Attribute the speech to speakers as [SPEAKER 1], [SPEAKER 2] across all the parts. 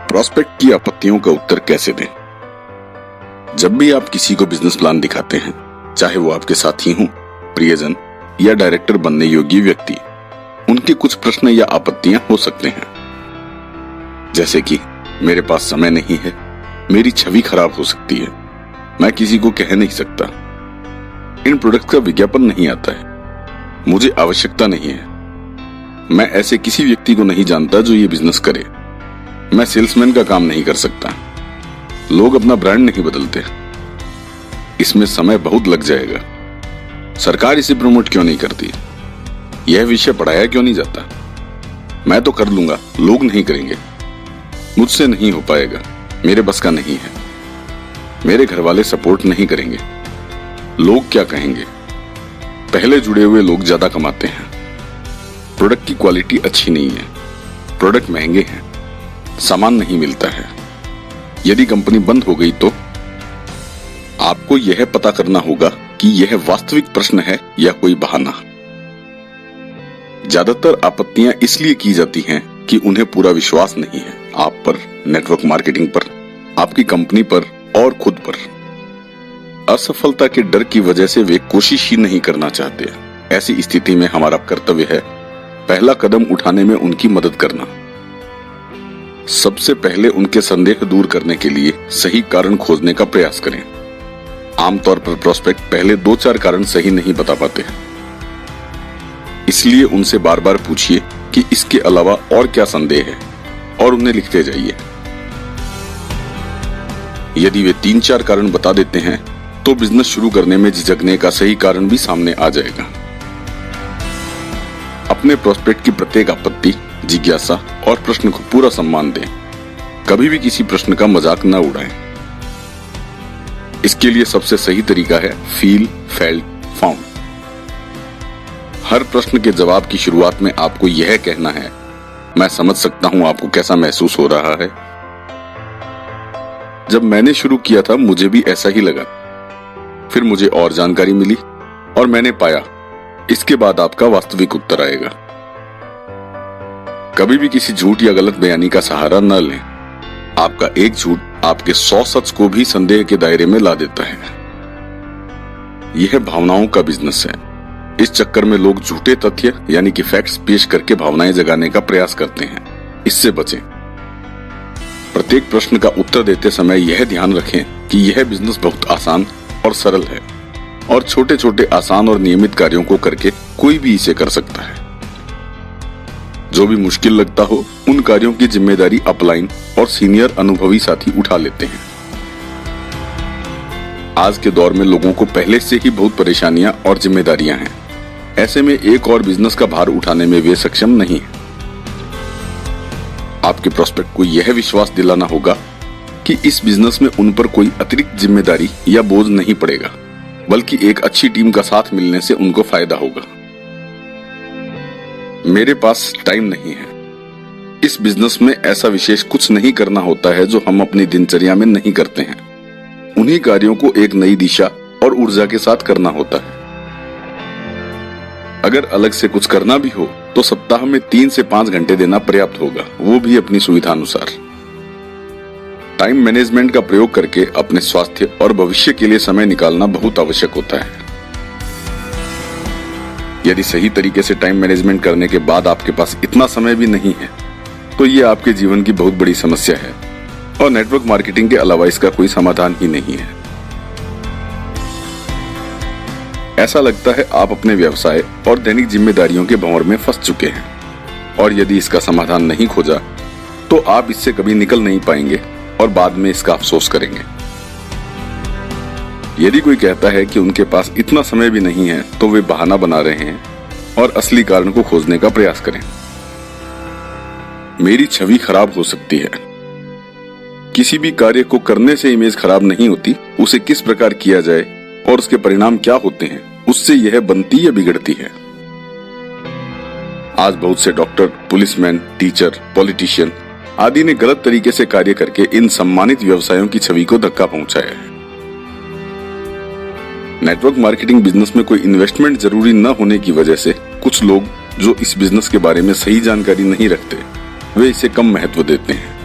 [SPEAKER 1] Prospect की आपत्तियों का उत्तर कैसे दें। जब भी आप किसी को बिजनेस प्लान दिखाते हैं, चाहे वो आपके साथी हों, प्रियजन या डायरेक्टर बनने योग्य व्यक्ति, उनके कुछ प्रश्न या आपत्तियां हो सकते हैं। जैसे कि मेरे पास समय नहीं है, मेरी छवि खराब हो सकती है, मैं किसी को कह नहीं सकता, इन प्रोडक्ट का विज्ञापन नहीं आता है, मुझे आवश्यकता नहीं है, मैं ऐसे किसी व्यक्ति को नहीं जानता जो ये बिजनेस करे, मैं सेल्समैन का काम नहीं कर सकता, लोग अपना ब्रांड नहीं बदलते, इसमें समय बहुत लग जाएगा, सरकार इसे प्रमोट क्यों नहीं करती, यह विषय पढ़ाया क्यों नहीं जाता, मैं तो कर लूंगा, लोग नहीं करेंगे, मुझसे नहीं हो पाएगा, मेरे बस का नहीं है, मेरे घर वाले सपोर्ट नहीं करेंगे, लोग क्या कहेंगे, पहले जुड़े हुए लोग ज्यादा कमाते हैं, प्रोडक्ट की क्वालिटी अच्छी नहीं है, प्रोडक्ट महंगे हैं, सामान नहीं मिलता है, यदि कंपनी बंद हो गई तो। आपको यह पता करना होगा कि यह वास्तविक प्रश्न है या कोई बहाना। ज्यादातर आपत्तियां इसलिए की जाती हैं कि उन्हें पूरा विश्वास नहीं है आप पर, नेटवर्क मार्केटिंग पर, आपकी कंपनी पर और खुद पर। असफलता के डर की वजह से वे कोशिश ही नहीं करना चाहते। ऐसी स्थिति में हमारा कर्तव्य है पहला कदम उठाने में उनकी मदद करना। सबसे पहले उनके संदेह दूर करने के लिए सही कारण खोजने का प्रयास करें। आमतौर पर प्रोस्पेक्ट पहले 2-4 कारण सही नहीं बता पाते, इसलिए उनसे बार बार पूछिए कि इसके अलावा और क्या संदेह है और उन्हें लिखते जाइए। यदि वे 3-4 कारण बता देते हैं तो बिजनेस शुरू करने में झिझकने का सही कारण भी सामने आ जाएगा। अपने प्रोस्पेक्ट की प्रत्येक आपत्ति, जिज्ञासा और प्रश्न को पूरा सम्मान दें। कभी भी किसी प्रश्न का मजाक न उड़ाएं। इसके लिए सबसे सही तरीका है फील, फेल्ट, फाउंड। हर प्रश्न के जवाब की शुरुआत में आपको यह कहना है, मैं समझ सकता हूं आपको कैसा महसूस हो रहा है। जब मैंने शुरू किया था मुझे भी ऐसा ही लगा, फिर मुझे और जानकारी मिली और मैंने पाया। इसके बाद आपका वास्तविक उत्तर आएगा। कभी भी किसी झूठ या गलत बयानी का सहारा न लें। आपका एक झूठ आपके 100 सच को भी संदेह के दायरे में ला देता है। यह भावनाओं का बिजनेस है। इस चक्कर में लोग झूठे तथ्य यानी कि फैक्ट्स पेश करके भावनाएं जगाने का प्रयास करते हैं। इससे बचें। प्रत्येक प्रश्न का उत्तर देते समय यह ध्यान रखें कि यह बिजनेस बहुत आसान और सरल है और छोटे छोटे आसान और नियमित कार्यों को करके कोई भी इसे कर सकता है। जो भी मुश्किल लगता हो उन कार्यों की जिम्मेदारी अपलाइन और सीनियर अनुभवी साथी उठा लेते हैं। आज के दौर में लोगों को पहले से ही बहुत परेशानियां और जिम्मेदारियां हैं। ऐसे में एक और बिजनेस का भार उठाने में वे सक्षम नहीं है। आपके प्रोस्पेक्ट को यह विश्वास दिलाना होगा कि इस बिजनेस में उन पर कोई अतिरिक्त जिम्मेदारी या बोझ नहीं पड़ेगा, बल्कि एक अच्छी टीम का साथ मिलने से उनको फायदा होगा। मेरे पास टाइम नहीं है। इस बिजनेस में ऐसा विशेष कुछ नहीं करना होता है जो हम अपनी दिनचर्या में नहीं करते हैं। उन्हीं कार्यों को एक नई दिशा और ऊर्जा के साथ करना होता है। अगर अलग से कुछ करना भी हो तो सप्ताह में 3 से 5 घंटे देना पर्याप्त होगा, वो भी अपनी सुविधा अनुसार। टाइम मैनेजमेंट का प्रयोग करके अपने स्वास्थ्य और भविष्य के लिए समय निकालना बहुत आवश्यक होता है। यदि सही तरीके से टाइम मैनेजमेंट करने के बाद आपके पास इतना समय भी नहीं है तो ये आपके जीवन की बहुत बड़ी समस्या है और नेटवर्क मार्केटिंग के अलावा इसका कोई समाधान ही नहीं है। ऐसा लगता है आप अपने व्यवसाय और दैनिक जिम्मेदारियों के भंवर में फंस चुके हैं और यदि इसका समाधान नहीं खोजा तो आप इससे कभी निकल नहीं पाएंगे और बाद में इसका अफसोस करेंगे। यदि कोई कहता है कि उनके पास इतना समय भी नहीं है तो वे बहाना बना रहे हैं और असली कारण को खोजने का प्रयास करें। मेरी छवि खराब हो सकती है। किसी भी कार्य को करने से इमेज खराब नहीं होती, उसे किस प्रकार किया जाए और उसके परिणाम क्या होते हैं उससे यह बनती या बिगड़ती है। आज बहुत से डॉक्टर, पुलिसमैन, टीचर, पॉलिटिशियन आदि ने गलत तरीके से कार्य करके इन सम्मानित व्यवसायों की छवि को धक्का पहुंचाया है। नेटवर्क मार्केटिंग बिजनेस में कोई इन्वेस्टमेंट जरूरी न होने की वजह से कुछ लोग जो इस बिजनेस के बारे में सही जानकारी नहीं रखते, वे इसे कम महत्व देते हैं।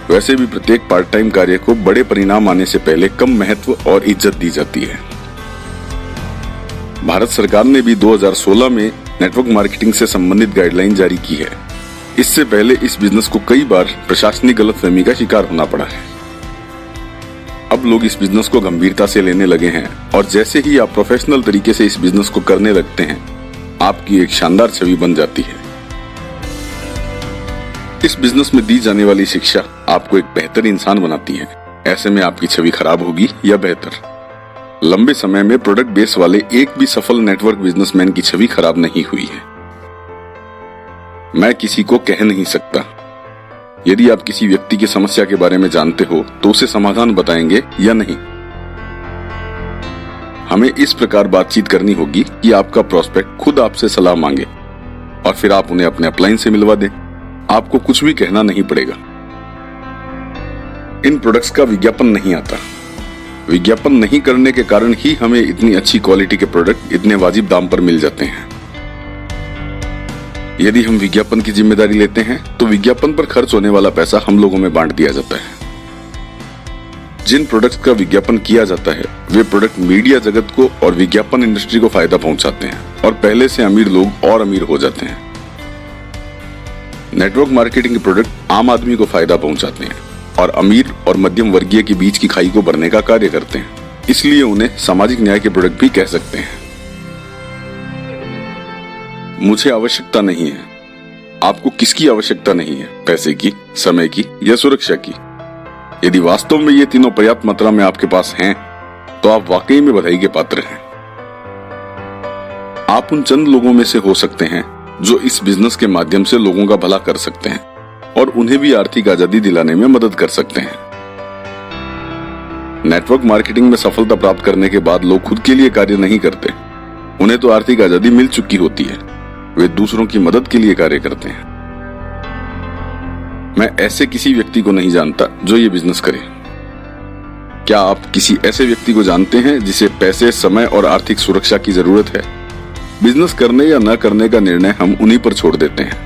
[SPEAKER 1] वैसे भी प्रत्येक पार्ट टाइम कार्य को बड़े परिणाम आने से पहले कम महत्व और इज्जत दी जाती है। भारत सरकार ने भी 2016 में नेटवर्क मार्केटिंग से संबंधित गाइडलाइन जारी की है। इससे पहले इस बिजनेस को कई बार प्रशासनिक गलतफहमी का शिकार होना पड़ा है। अब लोग इस बिजनेस को गंभीरता से लेने लगे हैं और जैसे ही आप प्रोफेशनल तरीके से इस बिजनेस को करने लगते हैं, आपकी एक शानदार छवि बन जाती है। इस बिजनेस में दी जाने वाली शिक्षा आपको एक बेहतर इंसान बनाती है। ऐसे में आपकी छवि खराब होगी या बेहतर? लंबे समय में प्रोडक्ट बेस वाले एक भी सफल नेटवर्क बिजनेसमैन की छवि खराब नहीं हुई है। मैं किसी को कह नहीं सकता। यदि आप किसी व्यक्ति की समस्या के बारे में जानते हो तो उसे समाधान बताएंगे या नहीं। हमें इस प्रकार बातचीत करनी होगी कि आपका प्रोस्पेक्ट खुद आपसे सलाह मांगे और फिर आप उन्हें अपने अपलाइन से मिलवा दें। आपको कुछ भी कहना नहीं पड़ेगा। इन प्रोडक्ट्स का विज्ञापन नहीं आता। विज्ञापन नहीं करने के कारण ही हमें इतनी अच्छी क्वालिटी के प्रोडक्ट इतने वाजिब दाम पर मिल जाते हैं। यदि हम विज्ञापन की जिम्मेदारी लेते हैं तो विज्ञापन पर खर्च होने वाला पैसा हम लोगों में बांट दिया जाता है। जिन प्रोडक्ट्स का विज्ञापन किया जाता है वे प्रोडक्ट मीडिया जगत को और विज्ञापन इंडस्ट्री को फायदा पहुंचाते हैं और पहले से अमीर लोग और अमीर हो जाते हैं। नेटवर्क मार्केटिंग के प्रोडक्ट आम आदमी को फायदा पहुंचाते हैं और अमीर और मध्यम वर्गीय के बीच की खाई को भरने का कार्य करते हैं। इसलिए उन्हें सामाजिक न्याय के प्रोडक्ट भी कह सकते हैं। मुझे आवश्यकता नहीं है। आपको किसकी आवश्यकता नहीं है? पैसे की, समय की या सुरक्षा की? यदि वास्तव में ये तीनों पर्याप्त मात्रा में आपके पास हैं, तो आप वाकई में बधाई के पात्र हैं। आप उन चंद लोगों में से हो सकते हैं जो इस बिजनेस के माध्यम से लोगों का भला कर सकते हैं और उन्हें भी आर्थिक आजादी दिलाने में मदद कर सकते हैं। नेटवर्क मार्केटिंग में सफलता प्राप्त करने के बाद लोग खुद के लिए कार्य नहीं करते। उन्हें तो आर्थिक आजादी मिल चुकी होती है। वे दूसरों की मदद के लिए कार्य करते हैं। मैं ऐसे किसी व्यक्ति को नहीं जानता जो ये बिजनेस करे। क्या आप किसी ऐसे व्यक्ति को जानते हैं जिसे पैसे, समय और आर्थिक सुरक्षा की जरूरत है? बिजनेस करने या न करने का निर्णय हम उन्हीं पर छोड़ देते हैं।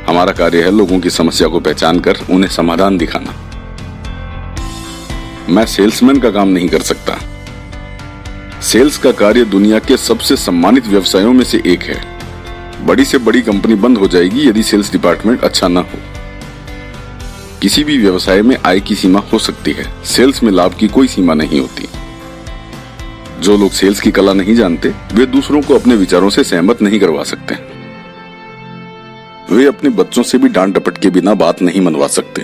[SPEAKER 1] हमारा कार्य है लोगों की समस्या को पहचान कर उन्हें समाधान दिखाना। मैं सेल्समैन का काम नहीं कर सकता। सेल्स का कार्य दुनिया के सबसे सम्मानित व्यवसायों में से एक है। बड़ी से बड़ी कंपनी बंद हो जाएगी यदि सेल्स डिपार्टमेंट अच्छा ना हो। किसी भी व्यवसाय में आय की सीमा हो सकती है, सेल्स में लाभ की कोई सीमा नहीं होती। जो लोग सेल्स की कला नहीं जानते, वे दूसरों को अपने विचारों से सहमत नहीं करवा सकते। वे अपने बच्चों से भी डांट डपट के बिना बात नहीं मनवा सकते।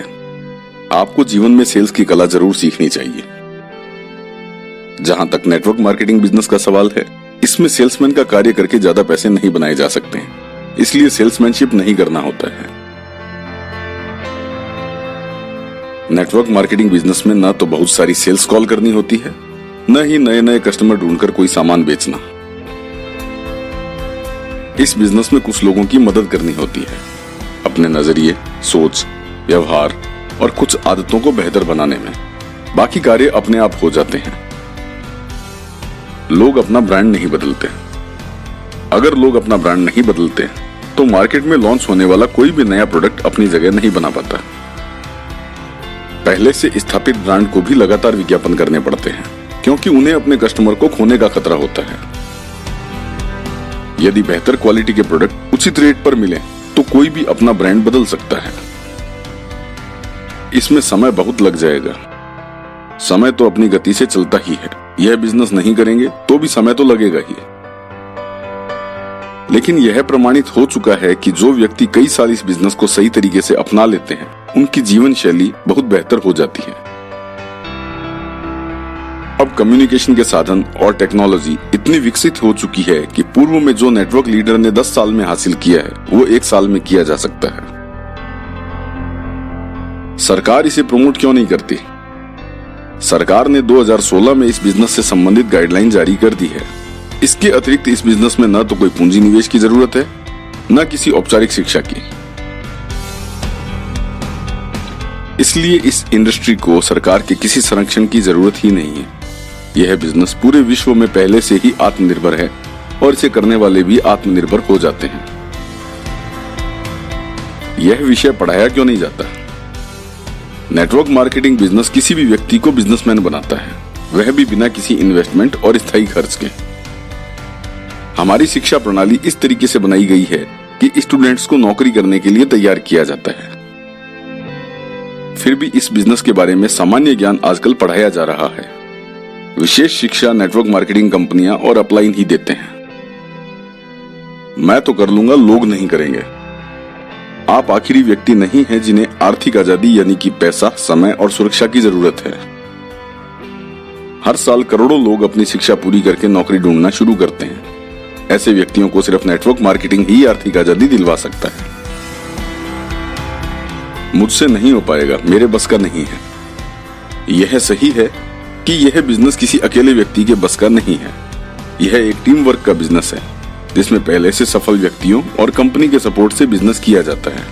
[SPEAKER 1] आपको जीवन में सेल्स की कला जरूर सीखनी चाहिए। जहां तक नेटवर्क मार्केटिंग बिजनेस का सवाल है, इसमें सेल्समैन का कार्य करके ज्यादा पैसे नहीं बनाए जा सकते हैं, इसलिए सेल्समैनशिप नहीं करना होता है। नेटवर्क मार्केटिंग बिजनेस में न तो बहुत सारी सेल्स कॉल करनी होती है, न ही नए नए कस्टमर ढूंढकर कोई सामान बेचना। इस बिजनेस में कुछ लोगों की मदद करनी होती है, अपने नजरिए, सोच, व्यवहार और कुछ आदतों को बेहतर बनाने में। बाकी कार्य अपने आप हो जाते हैं। लोग अपना ब्रांड नहीं बदलते। अगर लोग अपना ब्रांड नहीं बदलते तो मार्केट में लॉन्च होने वाला कोई भी नया प्रोडक्ट अपनी जगह नहीं बना पाता। पहले से स्थापित ब्रांड को भी लगातार विज्ञापन करने पड़ते हैं, क्योंकि उन्हें अपने कस्टमर को खोने का खतरा होता है। यदि बेहतर क्वालिटी के प्रोडक्ट उचित रेट पर मिले तो कोई भी अपना ब्रांड बदल सकता है। इसमें समय बहुत लग जाएगा। समय तो अपनी गति से चलता ही है। यह बिजनेस नहीं करेंगे तो भी समय तो लगेगा ही। लेकिन यह प्रमाणित हो चुका है कि जो व्यक्ति कई साल इस बिजनेस को सही तरीके से अपना लेते हैं, उनकी जीवन शैली बहुत बेहतर हो जाती है। अब कम्युनिकेशन के साधन और टेक्नोलॉजी इतनी विकसित हो चुकी है कि पूर्व में जो नेटवर्क लीडर ने 10 साल में हासिल किया है, वो 1 साल में किया जा सकता है। सरकार इसे प्रमोट क्यों नहीं करती? सरकार ने 2016 में इस बिजनेस से संबंधित गाइडलाइन जारी कर दी है। इसके अतिरिक्त इस बिजनेस में न तो कोई पूंजी निवेश की जरूरत है, न किसी औपचारिक शिक्षा की। इसलिए इस इंडस्ट्री को सरकार के किसी संरक्षण की जरूरत ही नहीं है। यह बिजनेस पूरे विश्व में पहले से ही आत्मनिर्भर है और इसे करने वाले भी आत्मनिर्भर हो जाते हैं। यह विषय पढ़ाया क्यों नहीं जाता? नेटवर्क मार्केटिंग बिजनेस किसी भी व्यक्ति को बिजनेसमैन बनाता है, वह भी बिना किसी इन्वेस्टमेंट और स्थायी खर्च के। हमारी शिक्षा प्रणाली इस तरीके से बनाई गई है कि स्टूडेंट्स को नौकरी करने के लिए तैयार किया जाता है। फिर भी इस बिजनेस के बारे में सामान्य ज्ञान आजकल पढ़ाया जा रहा है। विशेष शिक्षा नेटवर्क मार्केटिंग कंपनियां और अपलाइन ही देते हैं। मैं तो कर लूंगा, लोग नहीं करेंगे। आप आखिरी व्यक्ति नहीं हैं जिन्हें आर्थिक आजादी यानी कि पैसा, समय और सुरक्षा की जरूरत है। हर साल करोड़ों लोग अपनी शिक्षा पूरी करके नौकरी ढूंढना शुरू करते हैं। ऐसे व्यक्तियों को सिर्फ नेटवर्क मार्केटिंग ही आर्थिक आजादी दिलवा सकता है। मुझसे नहीं हो पाएगा, मेरे बस का नहीं है। यह सही है कि यह बिजनेस किसी अकेले व्यक्ति के बस का नहीं है। यह एक टीम वर्क का बिजनेस है, जिसमें पहले से सफल व्यक्तियों और कंपनी के सपोर्ट से बिजनेस किया जाता है।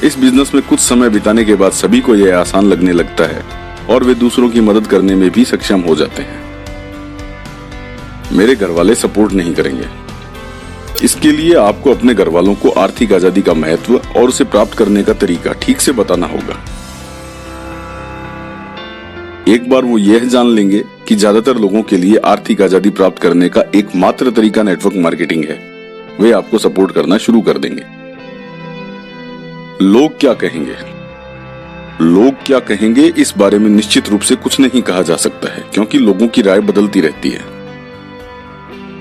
[SPEAKER 1] इस बिजनेस में कुछ समय बिताने के बाद सभी को यह आसान लगने लगता है और वे दूसरों की मदद करने में भी सक्षम हो जाते हैं। मेरे घर वाले सपोर्ट नहीं करेंगे। इसके लिए आपको अपने घर वालों को आर्थिक आजादी का महत्व और उसे प्राप्त करने का तरीका ठीक से बताना होगा। एक बार वो यह जान लेंगे कि ज्यादातर लोगों के लिए आर्थिक आजादी प्राप्त करने का एकमात्र तरीका नेटवर्क मार्केटिंग है, वे आपको सपोर्ट करना शुरू कर देंगे। लोग क्या कहेंगे? लोग क्या कहेंगे इस बारे में निश्चित रूप से कुछ नहीं कहा जा सकता है, क्योंकि लोगों की राय बदलती रहती है।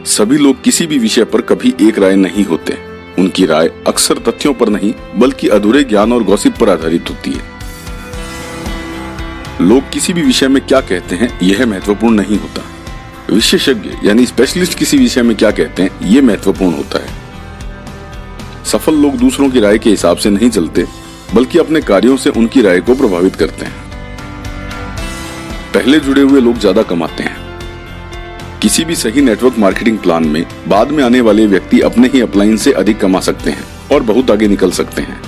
[SPEAKER 1] सभी लोग किसी भी विषय पर कभी एक राय नहीं होते। उनकी राय अक्सर तथ्यों पर नहीं बल्कि अधूरे ज्ञान और गॉसिप पर आधारित होती है। लोग किसी भी विषय में क्या कहते हैं यह महत्वपूर्ण नहीं होता। विशेषज्ञ यानी स्पेशलिस्ट किसी विषय में क्या कहते हैं यह महत्वपूर्ण होता है। सफल लोग दूसरों की राय के हिसाब से नहीं चलते, बल्कि अपने कार्यों से उनकी राय को प्रभावित करते हैं। पहले जुड़े हुए लोग ज्यादा कमाते हैं। किसी भी सही नेटवर्क मार्केटिंग प्लान में बाद में आने वाले व्यक्ति अपने ही अपलाइन से अधिक कमा सकते हैं और बहुत आगे निकल सकते हैं।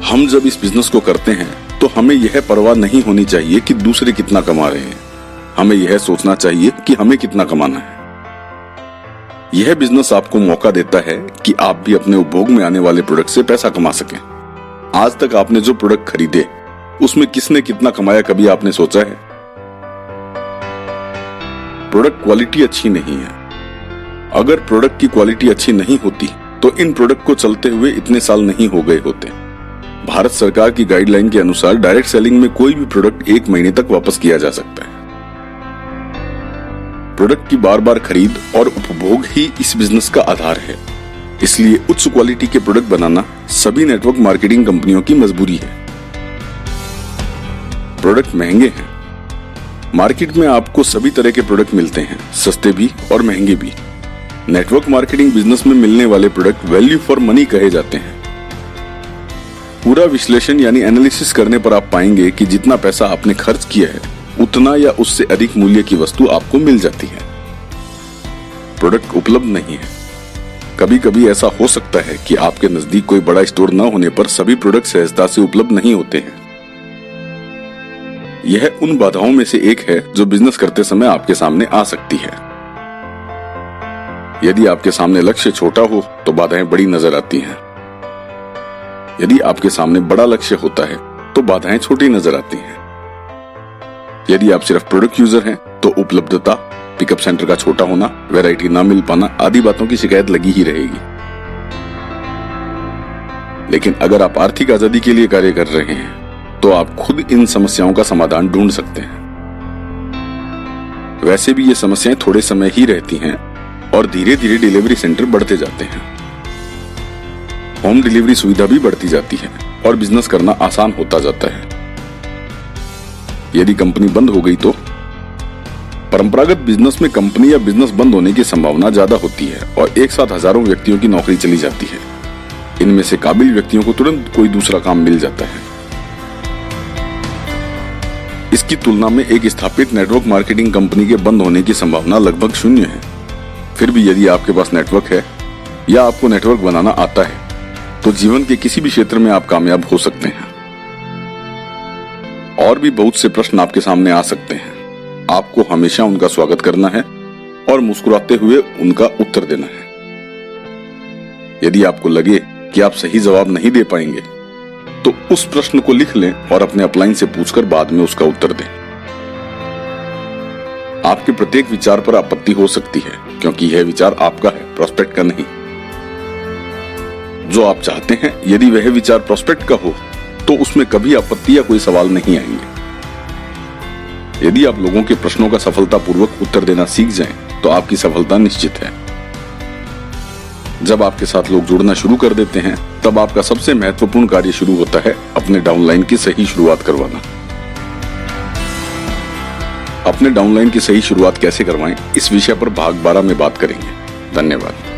[SPEAKER 1] हम जब इस बिजनेस को करते हैं तो हमें यह परवाह नहीं होनी चाहिए कि दूसरे कितना कमा रहे हैं। हमें यह सोचना चाहिए कि हमें कितना कमाना है। यह बिजनेस आपको मौका देता है कि आप भी अपने उपभोग में आने वाले प्रोडक्ट से पैसा कमा सकें। आज तक आपने जो प्रोडक्ट खरीदे उसमें किसने कितना कमाया कभी आपने सोचा है? प्रोडक्ट क्वालिटी अच्छी नहीं है। अगर प्रोडक्ट की क्वालिटी अच्छी नहीं होती तो इन प्रोडक्ट को चलते हुए इतने साल नहीं हो गए होते। भारत सरकार की गाइडलाइन के अनुसार डायरेक्ट सेलिंग में कोई भी प्रोडक्ट 1 महीने तक वापस किया जा सकता है। प्रोडक्ट की बार बार खरीद और उपभोग ही इस बिजनेस का आधार है। इसलिए उच्च क्वालिटी के प्रोडक्ट बनाना सभी नेटवर्क मार्केटिंग कंपनियों की मजबूरी है। प्रोडक्ट महंगे हैं। मार्केट में आपको सभी तरह के प्रोडक्ट मिलते हैं, सस्ते भी और महंगे भी। नेटवर्क मार्केटिंग बिजनेस में मिलने वाले प्रोडक्ट वैल्यू फॉर मनी कहे जाते हैं। पूरा विश्लेषण यानी एनालिसिस करने पर आप पाएंगे कि जितना पैसा आपने खर्च किया है उतना या उससे अधिक मूल्य की वस्तु आपको मिल जाती है। प्रोडक्ट उपलब्ध नहीं है। कभी कभी ऐसा हो सकता है कि आपके नजदीक कोई बड़ा स्टोर न होने पर सभी प्रोडक्ट सहजता से उपलब्ध नहीं होते हैं। यह उन बाधाओं में से एक है जो बिजनेस करते समय आपके सामने आ सकती है। यदि आपके सामने लक्ष्य छोटा हो तो बाधाएं बड़ी नजर आती हैं। यदि आपके सामने बड़ा लक्ष्य होता है तो बाधाएं छोटी नजर आती हैं। यदि आप सिर्फ प्रोडक्ट यूजर हैं तो उपलब्धता, पिकअप सेंटर का छोटा होना, वैरायटी ना मिल पाना आदि बातों की शिकायत लगी ही रहेगी। लेकिन अगर आप आर्थिक आजादी के लिए कार्य कर रहे हैं तो आप खुद इन समस्याओं का समाधान ढूंढ सकते हैं। वैसे भी ये समस्याएं थोड़े समय ही रहती हैं और धीरे धीरे डिलीवरी सेंटर बढ़ते जाते हैं। होम डिलीवरी सुविधा भी बढ़ती जाती है और बिजनेस करना आसान होता जाता है। यदि कंपनी बंद हो गई तो परंपरागत बिजनेस में कंपनी या बिजनेस बंद होने की संभावना ज्यादा होती है और एक साथ हजारों व्यक्तियों की नौकरी चली जाती है। इनमें से काबिल व्यक्तियों को तुरंत कोई दूसरा काम मिल जाता है। इसकी तुलना में एक स्थापित नेटवर्क मार्केटिंग कंपनी के बंद होने की संभावना लगभग 0 है। फिर भी यदि आपके पास नेटवर्क है या आपको नेटवर्क बनाना आता है तो जीवन के किसी भी क्षेत्र में आप कामयाब हो सकते हैं। और भी बहुत से प्रश्न आपके सामने आ सकते हैं। आपको हमेशा उनका स्वागत करना है और मुस्कुराते हुए उनका उत्तर देना है। यदि आपको लगे कि आप सही जवाब नहीं दे पाएंगे तो उस प्रश्न को लिख लें और अपने अपलाइन से पूछकर बाद में उसका उत्तर दें। आपके प्रत्येक विचार पर आपत्ति हो सकती है, क्योंकि यह विचार आपका है, प्रोस्पेक्ट का नहीं। जो आप चाहते हैं, यदि वह विचार प्रोस्पेक्ट का हो तो उसमें कभी आपत्ति या कोई सवाल नहीं आएंगे। यदि आप लोगों के प्रश्नों का सफलतापूर्वक उत्तर देना सीख जाएं, तो आपकी सफलता निश्चित है। जब आपके साथ लोग जुड़ना शुरू कर देते हैं, तब आपका सबसे महत्वपूर्ण कार्य शुरू होता है अपने डाउनलाइन की सही शुरुआत करवाना। अपने डाउनलाइन की सही शुरुआत कैसे करवाएं, इस विषय पर भाग 12 में बात करेंगे। धन्यवाद।